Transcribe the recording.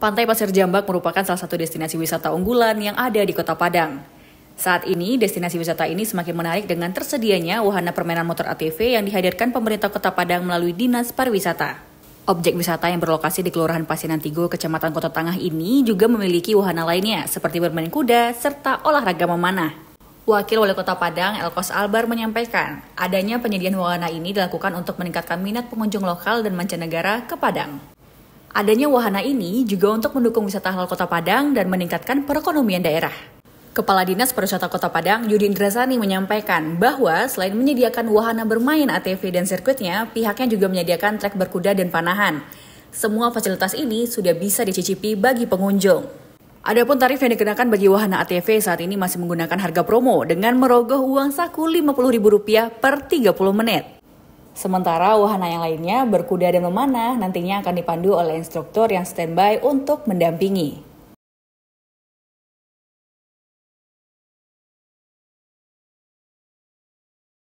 Pantai Pasir Jambak merupakan salah satu destinasi wisata unggulan yang ada di Kota Padang. Saat ini, destinasi wisata ini semakin menarik dengan tersedianya wahana permainan motor ATV yang dihadirkan pemerintah Kota Padang melalui Dinas Pariwisata. Objek wisata yang berlokasi di Kelurahan Pasinan Tigo, Kecamatan Kota Tangah ini juga memiliki wahana lainnya seperti bermain kuda serta olahraga memanah. Wakil Wali Kota Padang, Elkos Albar menyampaikan, adanya penyediaan wahana ini dilakukan untuk meningkatkan minat pengunjung lokal dan mancanegara ke Padang. Adanya wahana ini juga untuk mendukung wisata halal Kota Padang dan meningkatkan perekonomian daerah. Kepala Dinas Pariwisata Kota Padang, Yudi Indrasani menyampaikan bahwa selain menyediakan wahana bermain ATV dan sirkuitnya, pihaknya juga menyediakan trek berkuda dan panahan. Semua fasilitas ini sudah bisa dicicipi bagi pengunjung. Adapun tarif yang dikenakan bagi wahana ATV saat ini masih menggunakan harga promo dengan merogoh uang saku Rp50.000 per 30 menit. Sementara wahana yang lainnya berkuda dan memanah nantinya akan dipandu oleh instruktur yang standby untuk mendampingi.